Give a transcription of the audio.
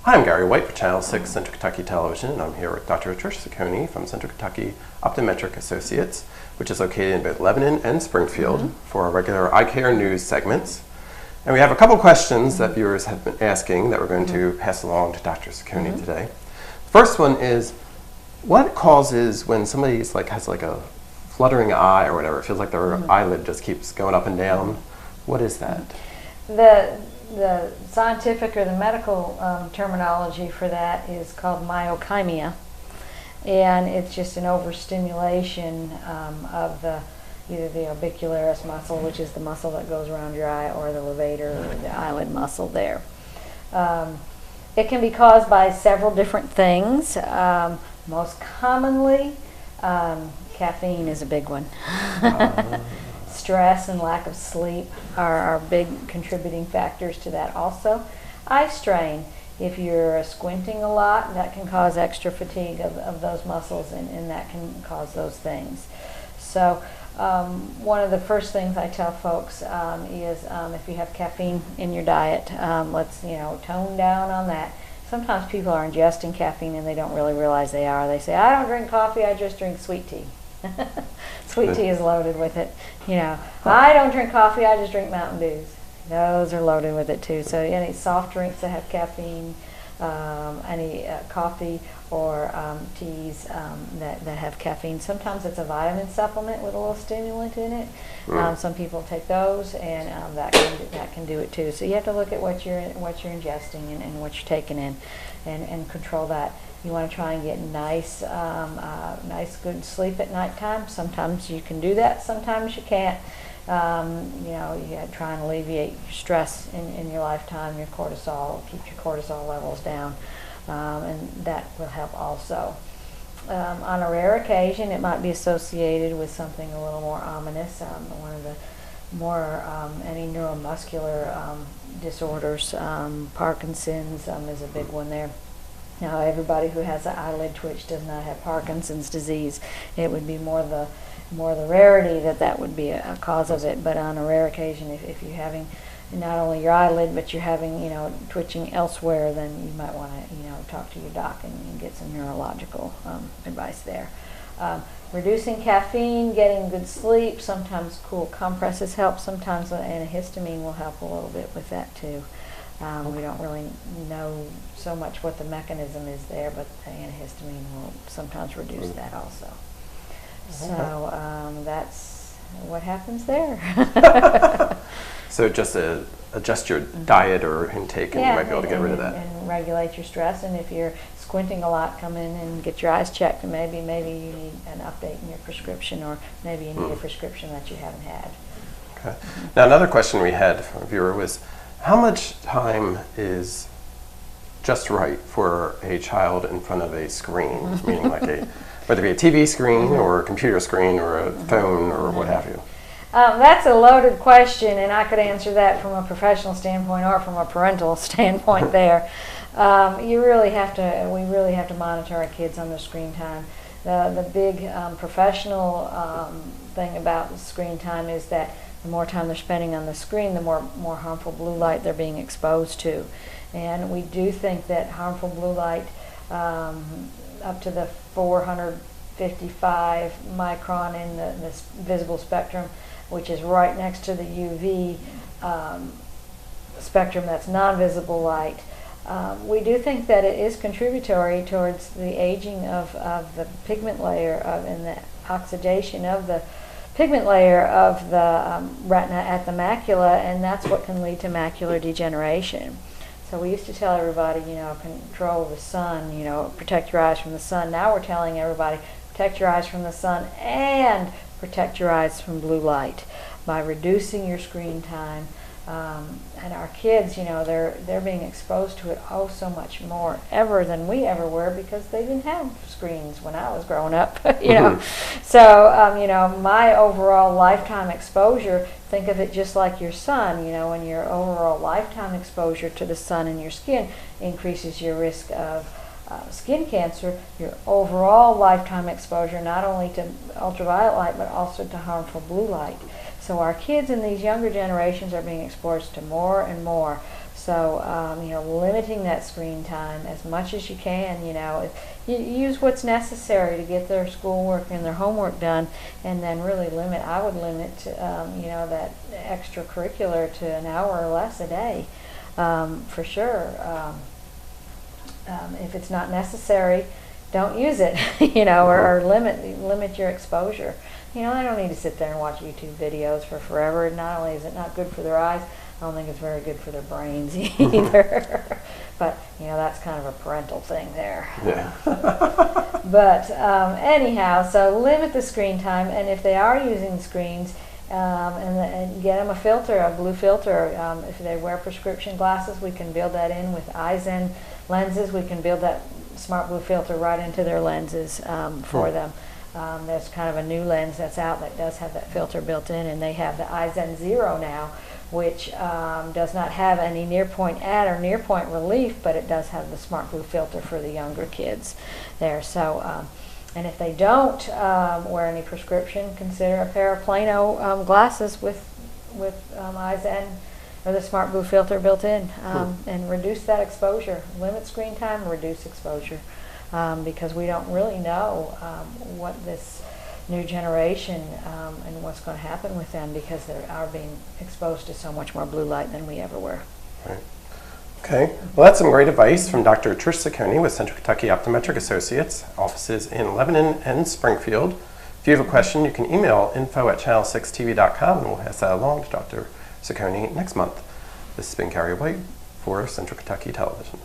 Hi, I'm Gary White for Channel 6 Central Kentucky Television, and I'm here with Dr. Tricia Ciccone from Central Kentucky Optometric Associates, which is located in both Lebanon and Springfield, for our regular eye care news segments. And we have a couple questions that viewers have been asking that we're going to pass along to Dr. Ciccone today. The first one is, what causes when somebody has a fluttering eye or whatever, it feels like their eyelid just keeps going up and down? What is that? The scientific or the medical terminology for that is called myokymia, and it's just an overstimulation of either the orbicularis muscle, which is the muscle that goes around your eye, or the levator, or the eyelid muscle there. It can be caused by several different things. Most commonly, caffeine is a big one. Stress and lack of sleep are big contributing factors to that also. Eye strain, if you're squinting a lot, that can cause extra fatigue of those muscles, and that can cause those things. So one of the first things I tell folks is if you have caffeine in your diet, let's tone down on that. Sometimes people are ingesting caffeine and they don't really realize they are. They say, I don't drink coffee, I just drink sweet tea. Sweet tea is loaded with it. I don't drink coffee, I just drink Mountain Dews. Those are loaded with it too. So any soft drinks that have caffeine, any coffee or teas that have caffeine. Sometimes it's a vitamin supplement with a little stimulant in it. Some people take those, and that can do it too. So you have to look at what you're ingesting and what you're taking in, and control that. You want to try and get nice good sleep at nighttime. Sometimes you can do that, sometimes you can't. You try and alleviate stress in your lifetime, your cortisol, keep your cortisol levels down, and that will help also. On a rare occasion, it might be associated with something a little more ominous. One of the more any neuromuscular disorders, Parkinson's is a big one there. Now, everybody who has an eyelid twitch does not have Parkinson's disease. It would be more the rarity that would be a cause of it. But on a rare occasion, if you're having not only your eyelid, but you're having twitching elsewhere, then you might want to talk to your doc and get some neurological advice there. Reducing caffeine, getting good sleep. Sometimes cool compresses help. Sometimes antihistamine will help a little bit with that too. We don't really know so much what the mechanism is there, but the antihistamine will sometimes reduce that also. So that's what happens there. So just adjust your diet or intake, and you might be able to get rid of that. And regulate your stress. And if you're squinting a lot, come in and get your eyes checked. And maybe you need an update in your prescription, or maybe you need a prescription that you haven't had. Okay. Now, another question we had from a viewer was, how much time is just right for a child in front of a screen, meaning whether it be a TV screen or a computer screen or a phone or what have you? That's a loaded question, and I could answer that from a professional standpoint or from a parental standpoint there. We really have to monitor our kids on their screen time. The big professional thing about screen time is that the more time they're spending on the screen, the more harmful blue light they're being exposed to. And we do think that harmful blue light up to the 455 micron in the visible spectrum, which is right next to the UV spectrum, that's non-visible light. We do think that it is contributory towards the aging of the pigment layer and the oxidation of the pigment layer of the retina at the macula, and that's what can lead to macular degeneration. So we used to tell everybody, control the sun, protect your eyes from the sun. Now we're telling everybody, protect your eyes from the sun and protect your eyes from blue light by reducing your screen time. And our kids, they're being exposed to it so much more ever than we ever were, because they didn't have screens when I was growing up, So, my overall lifetime exposure, think of it just like your sun, when your overall lifetime exposure to the sun in your skin increases your risk of skin cancer, your overall lifetime exposure not only to ultraviolet light but also to harmful blue light. So our kids in these younger generations are being exposed to more and more. So, limiting that screen time as much as you can, you use what's necessary to get their schoolwork and their homework done, and then really I would limit, that extracurricular to an hour or less a day, for sure. If it's not necessary, don't use it, or limit your exposure. They don't need to sit there and watch YouTube videos for forever. Not only is it not good for their eyes, I don't think it's very good for their brains either. But, that's kind of a parental thing there. Yeah. But anyhow, so limit the screen time, and if they are using screens, and get them a filter, a blue filter. If they wear prescription glasses, we can build that in with Eisen lenses. We can build that smart blue filter right into their lenses for them. There's kind of a new lens that's out that does have that filter built in, and they have the Eisen Zero now, which does not have any near point add or near point relief, but it does have the smart blue filter for the younger kids there. So, and if they don't wear any prescription, consider a pair of Plano glasses with Eisen or the smart blue filter built in, and reduce that exposure. Limit screen time, reduce exposure, because we don't really know what this new generation and what's going to happen with them, because they are being exposed to so much more blue light than we ever were. Right. Okay. Well, that's some great advice from Dr. Trish Saccone with Central Kentucky Optometric Associates, offices in Lebanon and Springfield. If you have a question, you can email info@channel6tv.com, and we'll pass that along to Dr. Saccone next month. This has been Carrie White for Central Kentucky Television.